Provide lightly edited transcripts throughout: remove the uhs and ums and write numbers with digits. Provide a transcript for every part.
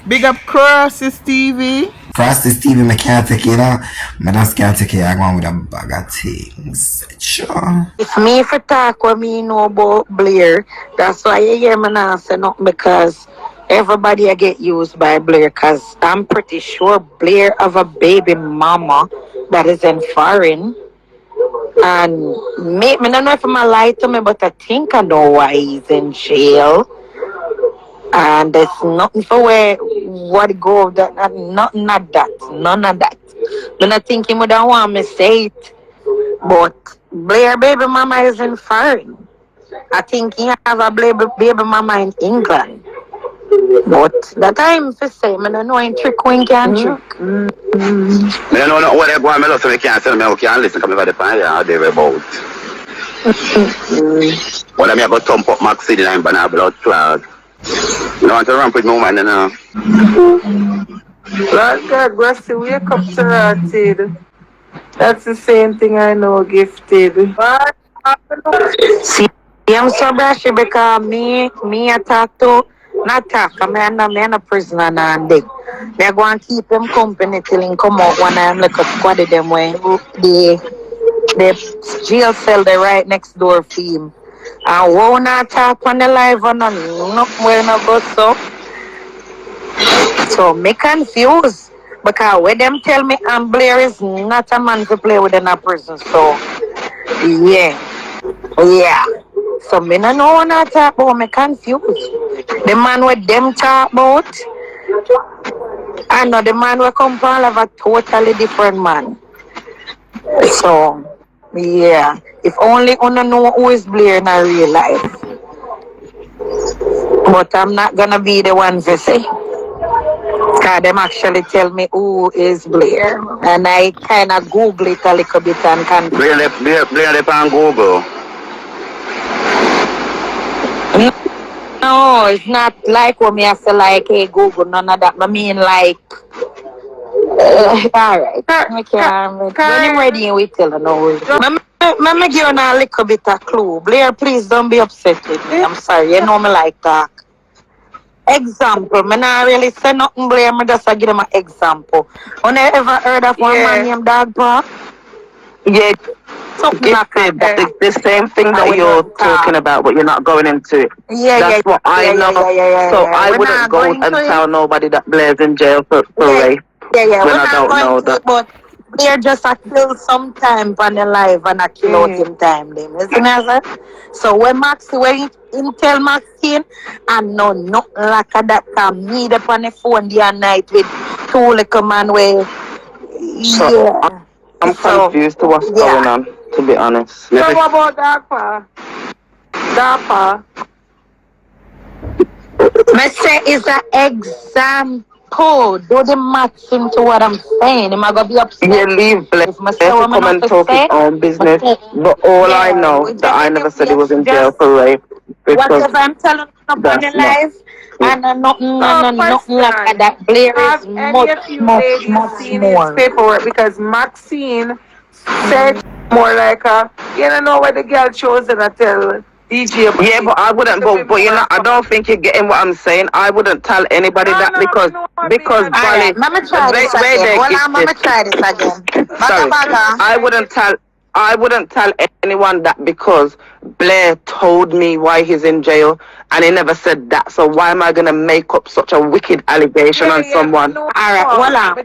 Big up Crosses TV. Frosty Steven, I can't take it out. I just can't take it. I go on with a bag of things. Sure. If me for talk what me know about Blair, that's why you hear me not say nothing because everybody I get used by Blair because I'm pretty sure Blair have a baby mama that is in foreign. And me don't know if I'm lie to me, but I think I know why he's in jail. And there's nothing for where what go that nothing of that. None of that. Then I think he would not want me say it. But Blair baby mama is in foreign. I think he have a baby mama in England. But that time for say, I don't know in trick when can trick. I don't know what I go and so I can't tell me okay and listen come over the fire how they were about. What I mean about thump up Maxine and banana blood clot. You don't want to ramp with no man, you know. Lord God, Rusty, wake up to rotted. That's the same thing I know, gifted. See, I'm so brashy because me I talk to, not talk, I'm a prisoner and they go and keep him company till he come out when I'm like a squad of them when the jail cell they right next door for him. And won't not talk on the live or no where no go so me confused because when them tell me Blair is not a man to play with in a prison. So yeah. So me no know what I talk about, me confused. The man with them talk about, I know the man will come from have a totally different man. So yeah. If only I know who is Blair in a real life. But I'm not gonna be the one to say. Because them actually tell me who is Blair. And I kinda Google it a little bit and can Blair left on Google. No, it's not like when me have to like, hey Google, none of that. I mean like, alright. I can't. When you're ready, we tell her no. Let me give you a little bit of clue. Blair, please don't be upset with me. I'm sorry. You know me like talk. Example. Me not really say nothing, Blair. Me just give them an example. When I ever heard of one man named Dog Park? Yeah, Something like that. the same thing that you're talking about, but you're not going into it. That's what I know. So I wouldn't go and tell nobody that Blair's in jail for rape. Yeah. When I don't know that. But they're just a kill sometime on the live and a kill out in time. Them, isn't it? So when he tell Maxine, I know nothing like that can meet up on the phone the night with two little man where I'm confused to what's going on, to be honest. So what about Dapa? I say is an example. Do the match into what I'm saying. Am I gonna be upset? You leave Blair to come and talk his own business. But all I know that I never said he was in jail for rape. Whatever I'm telling you up on the live, and nothing like that. Blair is much more. Paperwork because Maxine said more like you don't know what the girl chose and I tell DJ. Yeah, but I wouldn't. But you know, I don't think you're getting what I'm saying. I wouldn't tell anybody that because Bali. Let me try this again. Let me try this again. Sorry, I wouldn't tell anyone that because Blair told me why he's in jail and he never said that. So why am I gonna make up such a wicked allegation on someone? No, alright, hold on.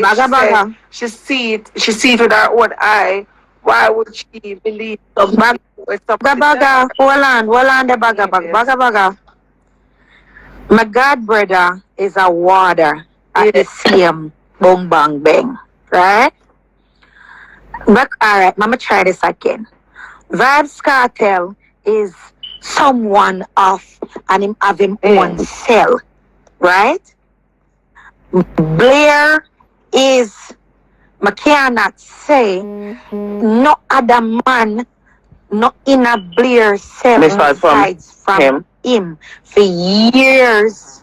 Baga. She see it with her own eye. Why would she believe Baga? Hold on, the baga. My god brother is a warder at the same boom bang bang, right? But alright, I'm gonna try this again. Vibes Cartel is someone off and him have him own cell, right? Blair is I cannot say no other man no in a Blair cell besides from him for years.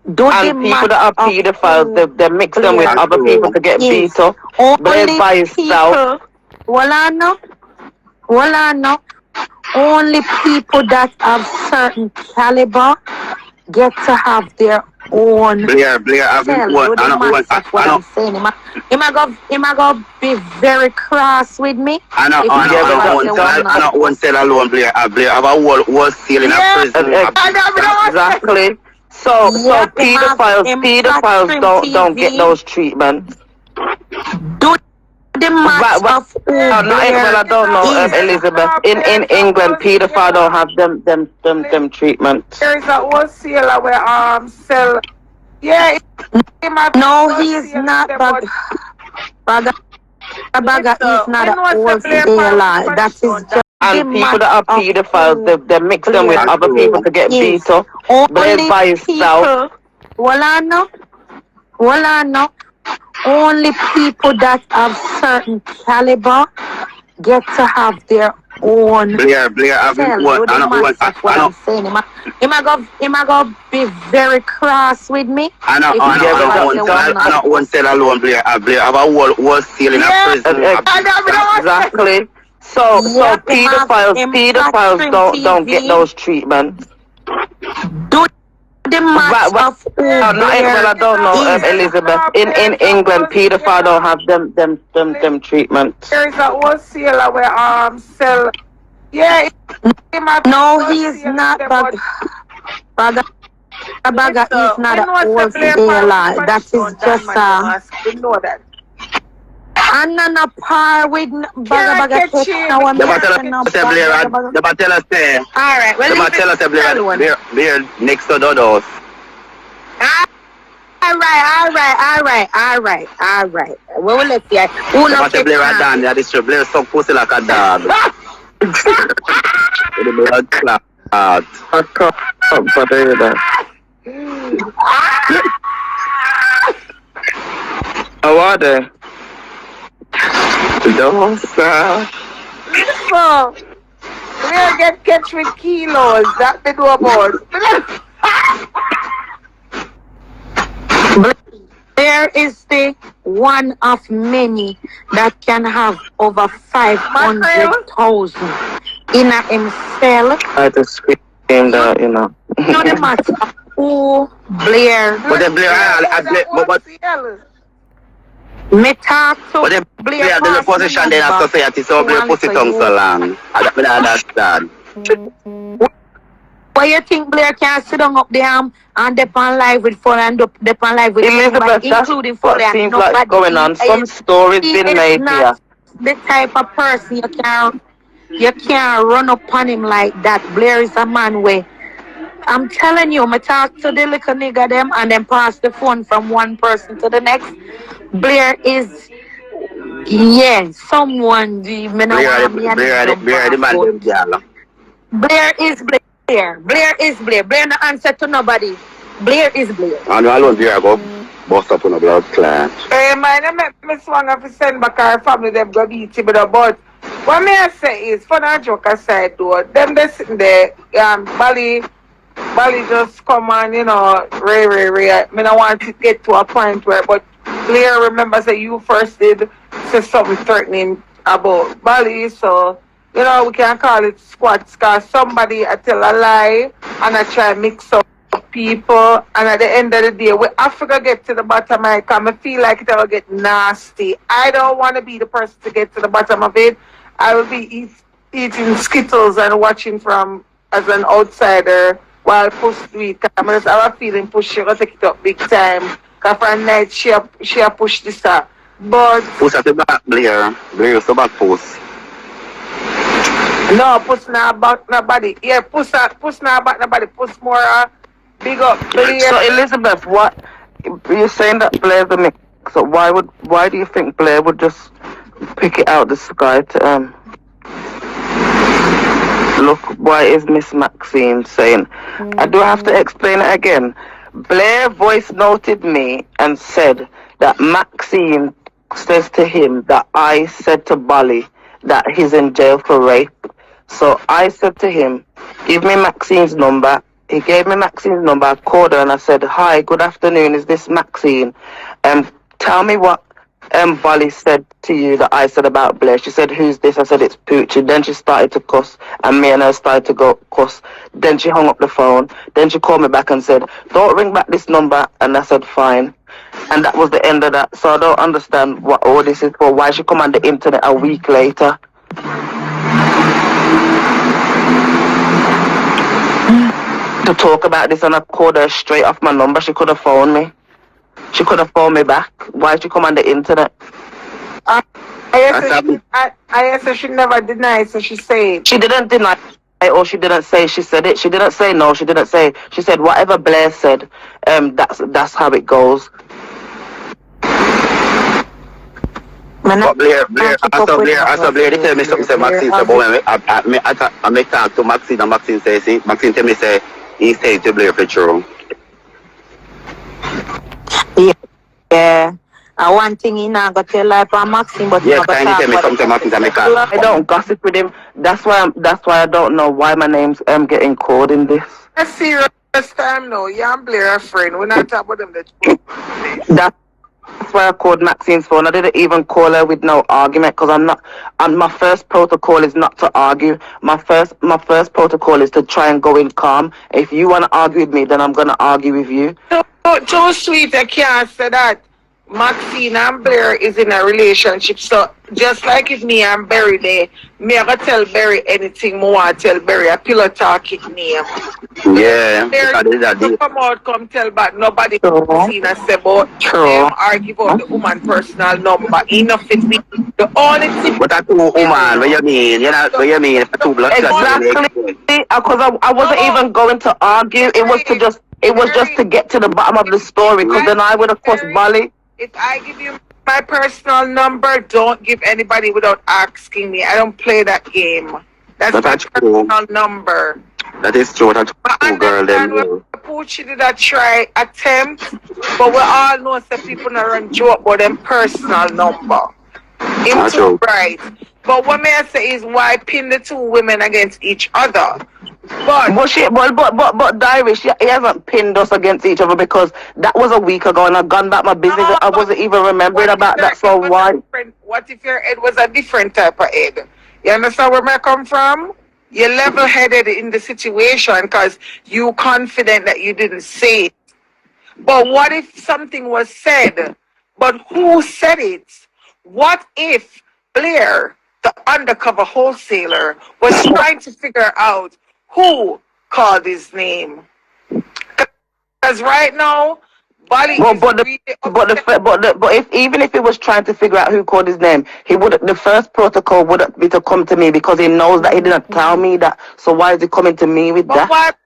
And people that are pedophiles, they mix them with other people to get beat up. Blair by himself. Only people that have certain caliber get to have their own Blair, I've been cell. one, Do the maths of what I'm saying? Him a go be very cross with me. I know, If I he know, I ever know, say one, one I not know one cell alone, Blair. Blair, have a whole seal in a prison. Exactly. So yep, pedophiles don't get those treatments. Do the maths Well, of who I don't know, Blair is. Elizabeth. In England, pedophile don't have them treatments. There is a wholesaler where sell. Yeah, No, he is not Baga is not a wholesaler. That is just the And people maths that are of pedophiles, who they mix them with Blair other people to get is. beat up. Blair's Only by himself. people, no. Only people that have certain caliber get to have their own Blair, I've been cell. one, Do the maths of what I'm saying? Him a go be very cross with me. I know, If I he know, ever I say one know, not. one cell alone, Blair. Blair, have a whole seal in a prison. Exactly. So Yep, pedophiles don't get those treatments. Do the maths of who Blair I don't know, is. Elizabeth. In England, pedophile don't have them treatments. there is a wholesaler where sell. Yeah, No, he is not Baga is not a wholesaler. That is just we know that. I'm on a par with Baga catch now. I'm Never tell us, say, alright, well, never tell us, Blair, next to the house. Alright. Well, let's see. Who Never not tell Blair right down there, this Blair suck pussy like a dog. With the blood clot. How are they? Don't stop. So, we'll get catch with kilos. That they do about. There is the one of many that can have over 500,000 in a himself. I just screamed out, you know. No the matter who Blair. But then Blair, Me talk to but then Blair, the position in a society, so Blair pussy tongue so long. I don't understand. Why you think Blair can't sit down up there and depend live with phone and depend live with Elizabeth, including that's what seems like going on. Some stories been made here. The type of person you can't run up on him like that. Blair is a man where I'm telling you, I talk to the little nigga them and then pass the phone from one person to the next. Blair is someone Blair the man them girl. Blair is Blair. Blair is Blair. Blair no answer to nobody. Blair is Blair. And alone Blair go bust up on a blood clot. Hey man, I make me swang up to send back our family them go beat him but what may I say is for that joke aside though, them they sitting there, Bali just come on, Ray. I don't want to get to a point where, but Blair remembers that you first did say something threatening about Bali, so, we can call it squats, because somebody I tell a lie and I try to mix up people, and at the end of the day, we have to get to the bottom of it, because I feel like it will get nasty. I don't want to be the person to get to the bottom of it. I will be eating Skittles and watching from as an outsider while Push do it. I just have a feeling Push she will take it up big time. Because from night she a push this up. But Push at the back, Blair. Blair is the back post. no, Push not about nobody. Yeah, Push not about nobody. Push more big up Blair. So Elizabeth, what you're saying that Blair's the mix? So why do you think Blair would just pick it out the sky to look? Why is Miss Maxine saying? I do have to explain it again. Blair voice noted me and said that Maxine says to him that I said to Bali that he's in jail for rape. So I said to him, give me Maxine's number. He gave me Maxine's number. I called her and I said, hi, good afternoon. Is this Maxine? Tell me what Bolly said to you that I said about Blair. She said, "Who's this?" I said, "It's Poochie." Then she started to cuss, and me and her started to go cuss. Then she hung up the phone. Then she called me back and said, "Don't ring back this number." And I said, "Fine." And that was the end of that. So I don't understand what all this is for. Why she come on the internet a week later? To talk about this, and I called her straight off my number. She could have phoned me. She could have phoned me back. Why she come on the internet? I said she never denied, so she said. She didn't deny it, or she didn't say she said it. She didn't say no. She didn't say. She said whatever Blair said. That's how it goes. But Blair, I saw Blair, they tell me something, say Maxine, so when I make talk to Maxine, and Maxine say, see, Maxine tell me, say, he stayed to Blair for true. Yeah. And one thing he not gonna tell like on Maxine, but yes, can you tell me something, Maxine, I make talk. I don't gossip with him. That's why I don't know why my name's getting called in this. A serious time now. You and Blair are friends. We're not talking about them. That's why I called Maxine's phone. I didn't even call her with no argument, because I'm not. And my first protocol is not to argue. My first protocol is to try and go in calm. If you want to argue with me, then I'm gonna argue with you. Too sweet, I can't say that. Maxine and Blair is in a relationship, so just like if me and Barry there, me ever tell Barry anything more, I tell Barry a pillow talk his name. Yeah, come out, come tell but nobody seen us say about them or give out the woman personal number. Enough is me. The only thing. But that's two woman, what you mean? You know, what you mean? Two blood exactly, because I wasn't even going to argue. It was just to get to the bottom of the story, because then I would have course Bolly. If I give you my personal number, don't give anybody without asking me. I don't play that game. That's my personal number. That is true. That's true, girl. Then Poochie did a try attempt, but we all know that people not run joke about them personal number. Him too bright. But what may I say is why pin the two women against each other? But Dirish, he hasn't pinned us against each other, because that was a week ago and I've gone back my business. I wasn't even remembering about that. So why? What if your head was a different type of head? You understand where I come from? You're level-headed in the situation because you confident that you didn't say it. But what if something was said? But who said it? What if Blair, the undercover wholesaler, was trying to figure out who called his name? Because right now, Bolly even if he was trying to figure out who called his name, the first protocol wouldn't be to come to me, because he knows that he didn't tell me that. So why is he coming to me with that?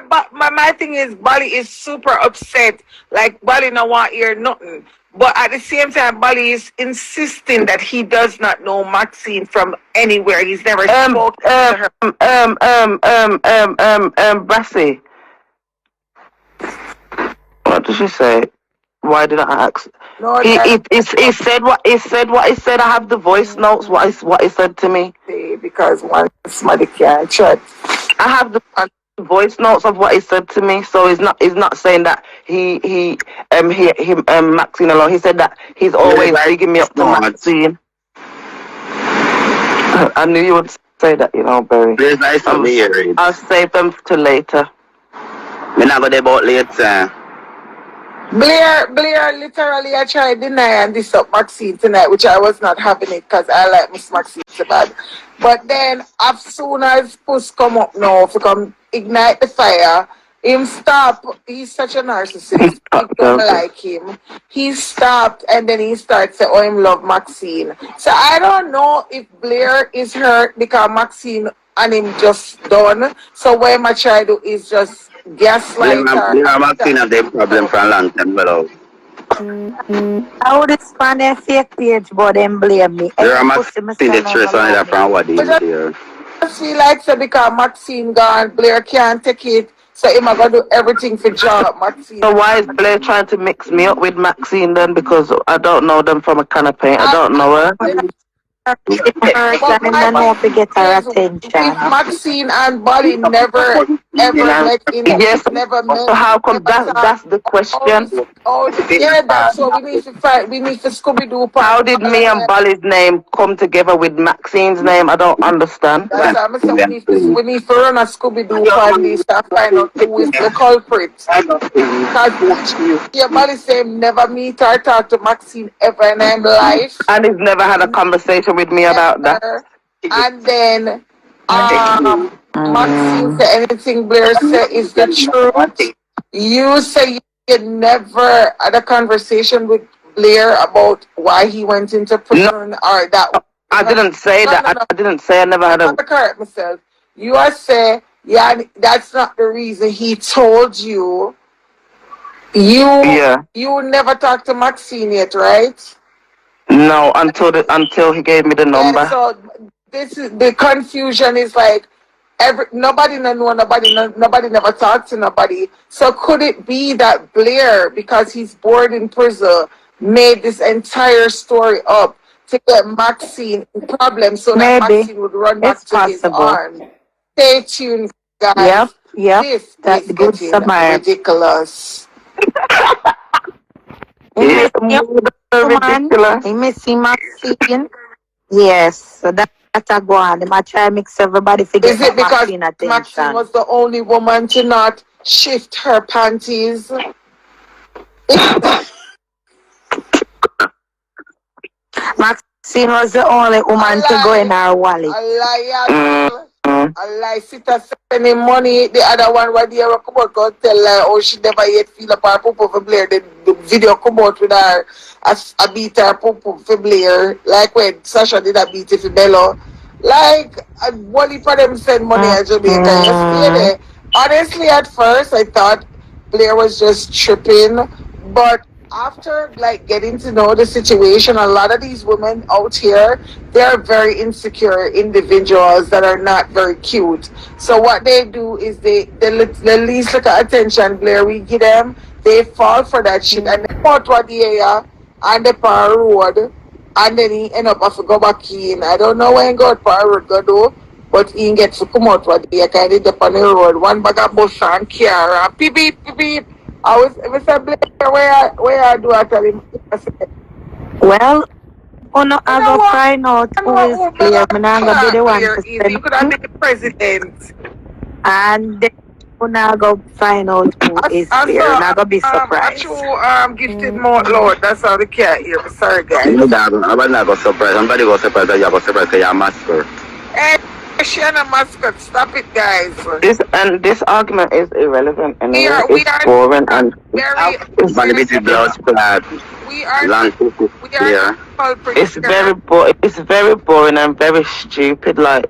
But my thing is, Bolly is super upset. Like, Bolly no want to hear nothing. But at the same time, Bolly is insisting that he does not know Maxine from anywhere. He's never spoken to her. Brassy. What did she say? Why did I ask? No, he said what he said. I have the voice notes. What he said to me. Because one somebody can't chat. I have the voice notes of what he said to me. So he's not saying that he Maxine alone. He said that he's always bigging me up to Maxine. I knew you would say that, Barry. It's nice to be here. I'll save them to later. We're not going about later. Blair literally I tried deny and diss up Maxine tonight, which I was not having it because I like Miss Maxine so bad. But then as soon as Puss come up now to come ignite the fire, him stop. He's such a narcissist. I don't like him. He stopped and then he starts saying, oh, him love Maxine. So I don't know if Blair is hurt because Maxine and him just done. So what I try to do is just gaslight her. Maxine have their problem for a long time, below. I would expand their fake page, but them blame me. There are Maxine the stress on that from what they do. I feel like so because Maxine gone, Blair can't take it. So him I gonna do everything for job Maxine. So why is Blair trying to mix me up with Maxine then? Because I don't know them from a can of paint. I don't know her. first But and my then know if you get her is if attention. Maxine and Bolly never ever met in Yes. never So met, how come never talked. that's the question? Yeah, that's what we need to find. We need to Scooby Doo How part. did me and Bally's name come together with Maxine's name? I don't understand. That's what I'm saying. We need to run a Scooby Doo on this and find out who is the culprit. Because your body same never meet or talk to Maxine ever in her life. And he's never had a conversation with me about that. Ever. And then Maxine say anything Blair say is the truth. You say you never had a conversation with Blair about why he went into prison or that. I didn't say that. No. I didn't say I never had I'm a. gonna correct myself. You are saying, yeah, that's not the reason he told you. You never talked to Maxine yet, right? No, until he gave me the number. Yeah, so this is the confusion is like nobody nobody never talked to nobody. So could it be that Blair, because he's bored in prison, made this entire story up to get Maxine in problems so that Maybe. Maxine would run back It's to his possible. arms? Stay tuned, guys. Yep. This That's is good getting summary. ridiculous. Ridiculous. Ridiculous. You missing Maxine? Yes. So that's a go on. They might try to mix everybody to Is get it because Maxine Maxine attention. was the only woman to not shift her panties? Maxine was the only woman to go in her wallet. A lie, sister sending money. The other one right there come out go tell her oh she never yet feel up her poop for Blair. The video come out with her a beat her poop for Blair. Like when Sasha did a beat for Bello. Like one for them send money at Jamaica. You see it? Honestly, at first I thought Blair was just tripping, but after like getting to know the situation, a lot of these women out here, they're very insecure individuals that are not very cute. So what they do is they least look at attention Blair we give them, they fall for that shit and they come out what the area and they par road and then he end up have to go back in. I don't know when God par road go do, but he gets to come out what the kind of dip on the road, one bag of bush and car and beep beep beep. I was Blair, where I do I tell him? I said, Well, I go find out who is Blair. I'm gonna be the one to send you could have been the president. and then I go find out who is Blair. And I go be surprised. Gifted more Lord. That's all the cat here. Sorry, guys. I'm not go surprise. Somebody go surprise that you go surprise because you're a master. Hey, Shanna Mascot, stop it, guys. This argument is irrelevant and We are boring and This is blood splash. we are Yeah. it's very boring and very stupid. Like